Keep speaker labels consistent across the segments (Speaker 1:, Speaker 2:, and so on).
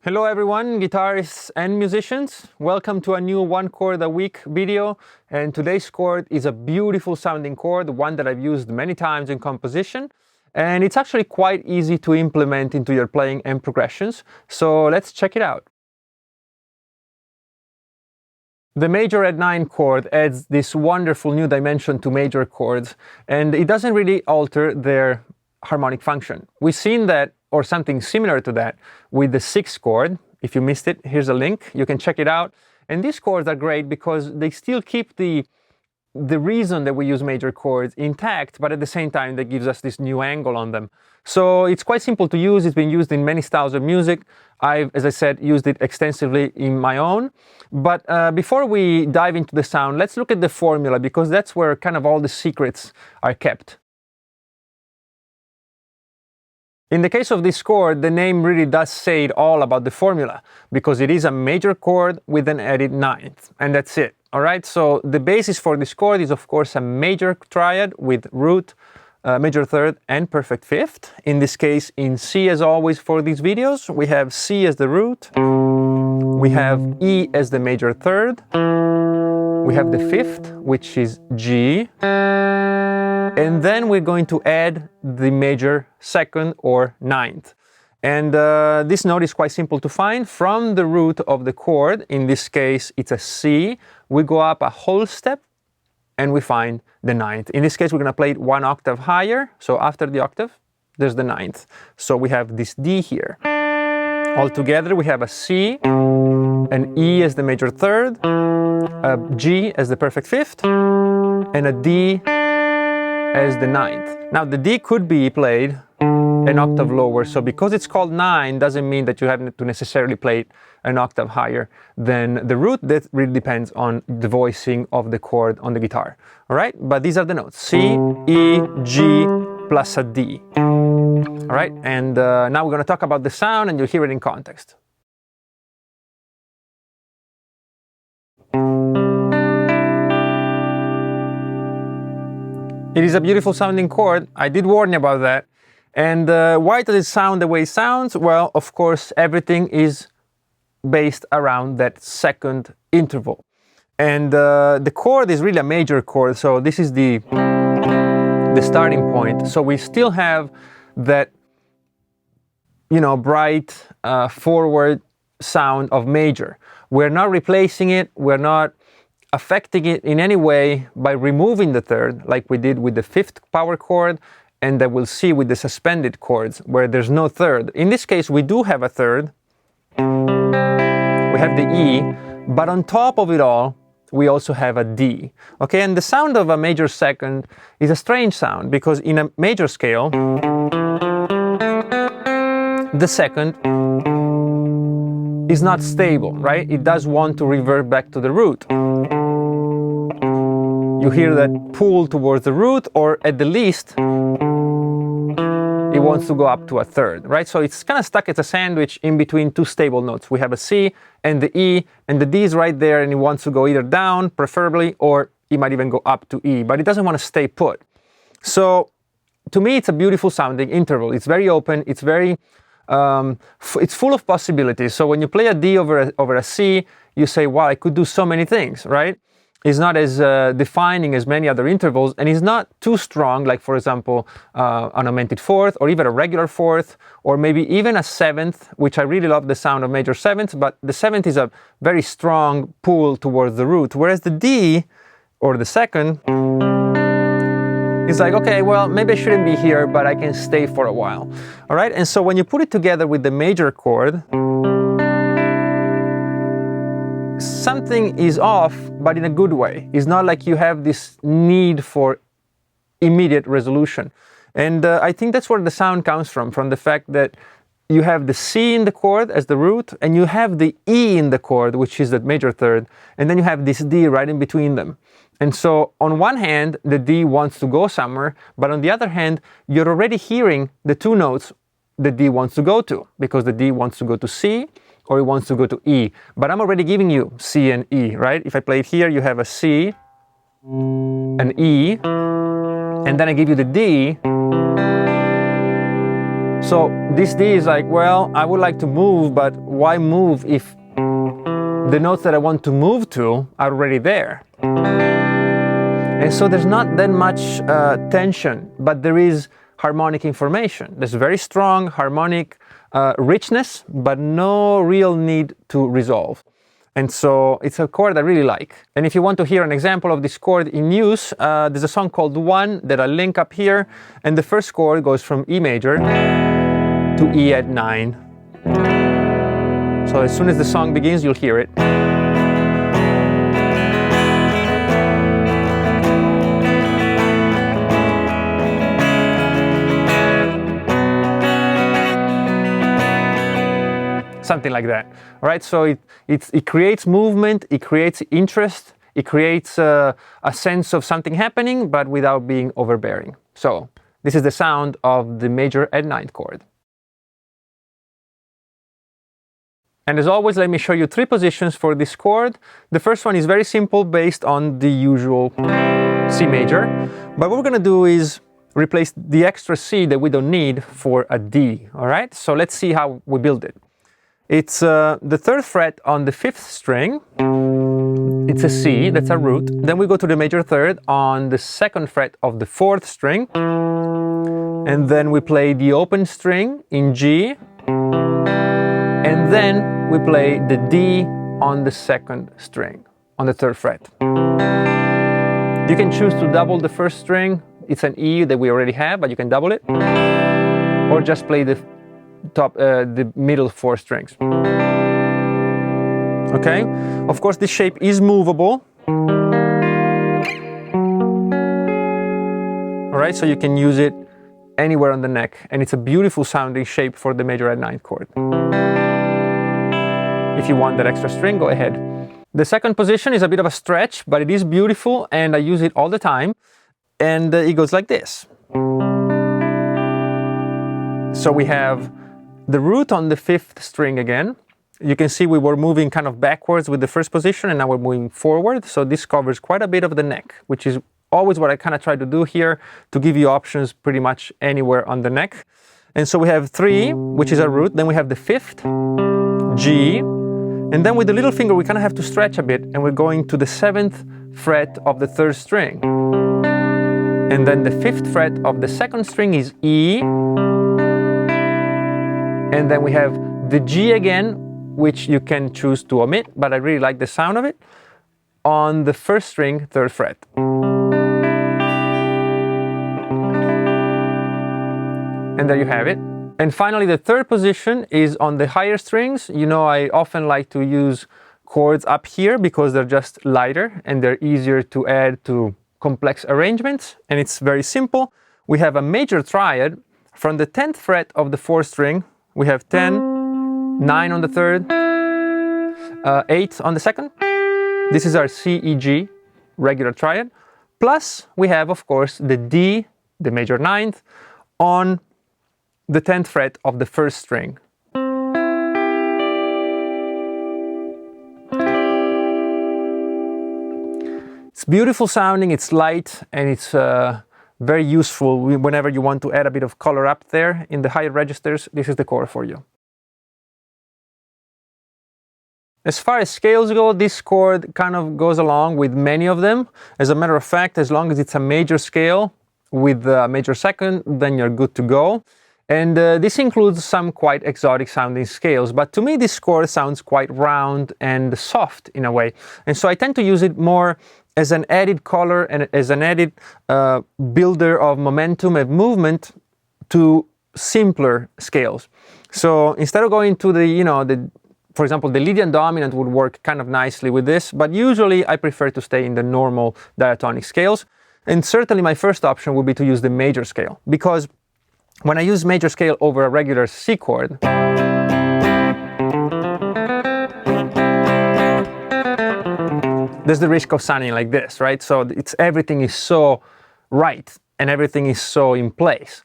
Speaker 1: Hello everyone, guitarists and musicians. Welcome to a new one chord a week video. And today's chord is a beautiful sounding chord, one that I've used many times in composition. And it's actually quite easy to implement into your playing and progressions. So let's check it out. The Major Add9 chord adds this wonderful new dimension to major chords, and it doesn't really alter their harmonic function. We've seen that, or something similar to that, with the 6th chord. If you missed it, here's a link. You can check it out. And these chords are great because they still keep the reason that we use major chords intact, but at the same time, that gives us this new angle on them. So it's quite simple to use. It's been used in many styles of music. I've, as I said, used it extensively in my own. But before we dive into the sound, let's look at the formula, because that's where kind of all the secrets are kept. In the case of this chord, the name really does say it all about the formula, because it is a major chord with an added ninth, and that's it. All right, so the basis for this chord is, of course, a major triad with root, major third, and perfect fifth. In this case, in C, as always for these videos, we have C as the root, we have E as the major third, we have the fifth, which is G, and then we're going to add the major second or ninth. And this note is quite simple to find. From the root of the chord, in this case it's a C, we go up a whole step and we find the ninth. In this case we're going to play it one octave higher, so after the octave there's the ninth. So we have this D here. Altogether we have a C, an E as the major third, a G as the perfect fifth, and a D as the ninth. Now the D could be played an octave lower, so because it's called 9 doesn't mean that you have to necessarily play it an octave higher than the root. That really depends on the voicing of the chord on the guitar. All right, but these are the notes: C, E, G plus a D. All right, and now we're going to talk about the sound, and you'll hear it in context. It is a beautiful sounding chord. I did warn you about that. And why does it sound the way it sounds? Well, of course, everything is based around that second interval. And the chord is really a major chord, so this is the starting point. So we still have that, you know, bright forward sound of major. We're not replacing it. We're not affecting it in any way by removing the third, like we did with the 5th power chord, and that we'll see with the suspended chords where there's no third. In this case we do have a third, we have the E, but on top of it all we also have a D. Okay, and the sound of a major second is a strange sound, because in a major scale the second is not stable, right? It does want to revert back to the root. You hear that pull towards the root, or at the least it wants to go up to a third, right? So it's kind of stuck as a sandwich in between two stable notes. We have a C and the E, and the D is right there, and it wants to go either down, preferably, or it might even go up to E, but it doesn't want to stay put. So to me, it's a beautiful sounding interval. It's very open. It's very it's full of possibilities. So when you play a D over a C, you say, wow, I could do so many things, right? It's not as defining as many other intervals, and it's not too strong, like, for example, an augmented fourth, or even a regular fourth, or maybe even a seventh, which I really love the sound of major sevenths, but the seventh is a very strong pull towards the root, whereas the D, or the second, is like, okay, well, maybe I shouldn't be here, but I can stay for a while. All right, and so when you put it together with the major chord, something is off, but in a good way. It's not like you have this need for immediate resolution. And I think that's where the sound comes from the fact that you have the C in the chord as the root, and you have the E in the chord, which is the major third, and then you have this D right in between them. And so on one hand, the D wants to go somewhere, but on the other hand, you're already hearing the two notes the D wants to go to, because the D wants to go to C, or it wants to go to E. But I'm already giving you C and E, right? If I play it here, you have a C, an E, and then I give you the D, So this D is like, well, I would like to move, but why move if the notes that I want to move to are already there? And so there's not that much tension, but there is harmonic information. There's very strong harmonic richness, but no real need to resolve. And so it's a chord I really like. And if you want to hear an example of this chord in use, there's a song called One that I'll link up here. And the first chord goes from E major to E add 9. So as soon as the song begins, you'll hear it. Something like that. All right, so it creates movement, it creates interest, it creates a sense of something happening, but without being overbearing. So this is the sound of the Major Add9 chord. And as always, let me show you 3 positions for this chord. The first one is very simple, based on the usual C major. But what we're going to do is replace the extra C that we don't need for a D. All right, so let's see how we build it. It's the 3rd fret on the 5th string. It's a C, that's a root. Then we go to the major 3rd on the 2nd fret of the 4th string. And then we play the open string in G. And then we play the D on the 2nd string, on the 3rd fret. You can choose to double the 1st string. It's an E that we already have, but you can double it. Or just play the middle 4 strings. Okay, of course this shape is movable. All right, so you can use it anywhere on the neck, and it's a beautiful sounding shape for the Major Add9 chord. If you want that extra string, go ahead. The 2nd position is a bit of a stretch, but it is beautiful, and I use it all the time. And it goes like this. So we have the root on the 5th string again. You can see we were moving kind of backwards with the first position, and now we're moving forward. So this covers quite a bit of the neck, which is always what I kind of try to do here, to give you options pretty much anywhere on the neck. And so we have 3, which is a root. Then we have the 5th, G. And then with the little finger, we kind of have to stretch a bit, and we're going to the 7th fret of the 3rd string. And then the 5th fret of the 2nd string is E. And then we have the G again, which you can choose to omit, but I really like the sound of it, on the 1st string, 3rd fret. And there you have it. And finally, the 3rd position is on the higher strings. You know, I often like to use chords up here because they're just lighter and they're easier to add to complex arrangements. And it's very simple. We have a major triad from the 10th fret of the 4th string. We have 10, 9 on the 3rd, 8 on the 2nd. This is our C, E, G, regular triad. Plus, we have, of course, the D, the major 9th, on the 10th fret of the 1st string. It's beautiful sounding, it's light, and it's very useful whenever you want to add a bit of color up there in the higher registers. This is the chord for you. As far as scales go, this chord kind of goes along with many of them. As a matter of fact, as long as it's a major scale with a major 2nd, then you're good to go. And this includes some quite exotic sounding scales, but to me this chord sounds quite round and soft in a way. And so I tend to use it more as an added color and as an added builder of momentum and movement to simpler scales. So instead of going to for example, the Lydian dominant would work kind of nicely with this, but usually I prefer to stay in the normal diatonic scales. And certainly my first option would be to use the major scale, because when I use major scale over a regular C chord, there's the risk of sounding like this, right? So everything is so right and everything is so in place.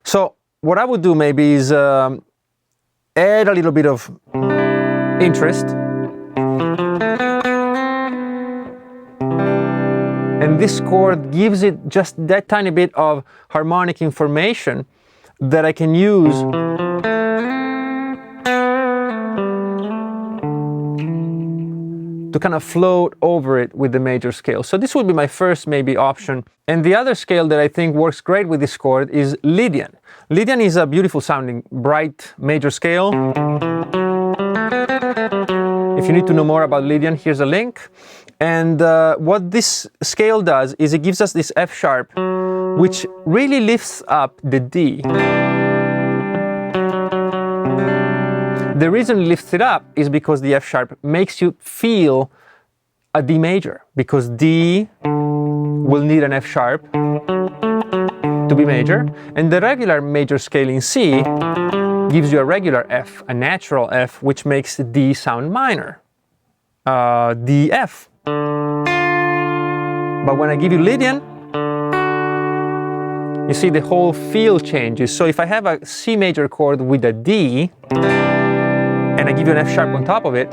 Speaker 1: So what I would do maybe is add a little bit of interest. And this chord gives it just that tiny bit of harmonic information that I can use to kind of float over it with the major scale. So this would be my first maybe option. And the other scale that I think works great with this chord is Lydian. Lydian is a beautiful sounding, bright major scale. If you need to know more about Lydian, here's a link. And what this scale does is it gives us this F sharp, which really lifts up the D. The reason it lifts it up is because the F sharp makes you feel a D major, because D will need an F sharp to be major, and the regular major scale in C gives you a regular F, a natural F, which makes D sound minor, D, F. But when I give you Lydian, you see the whole feel changes. So if I have a C major chord with a D, and I give you an F sharp on top of it,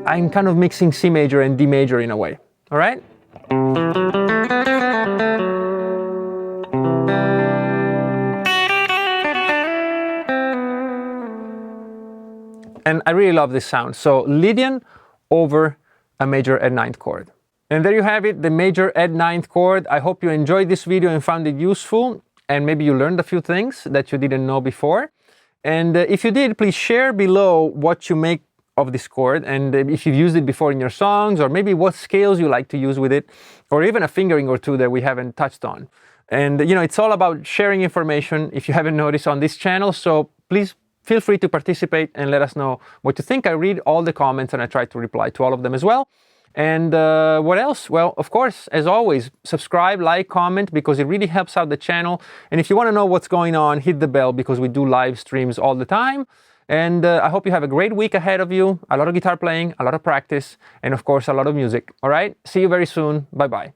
Speaker 1: I'm kind of mixing C major and D major in a way, all right? And I really love this sound. So Lydian over a major Add9 chord. And there you have it, the major Add9 chord. I hope you enjoyed this video and found it useful, and maybe you learned a few things that you didn't know before. And if you did, please share below what you make of this chord, and if you've used it before in your songs, or maybe what scales you like to use with it, or even a fingering or two that we haven't touched on. And you know, it's all about sharing information, if you haven't noticed, on this channel. So please feel free to participate and let us know what you think. I read all the comments and I try to reply to all of them as well. And what else? Well, of course, as always, subscribe, like, comment, because it really helps out the channel. And if you want to know what's going on, hit the bell, because we do live streams all the time. And I hope you have a great week ahead of you. A lot of guitar playing, a lot of practice, and of course, a lot of music. All right? See you very soon. Bye-bye.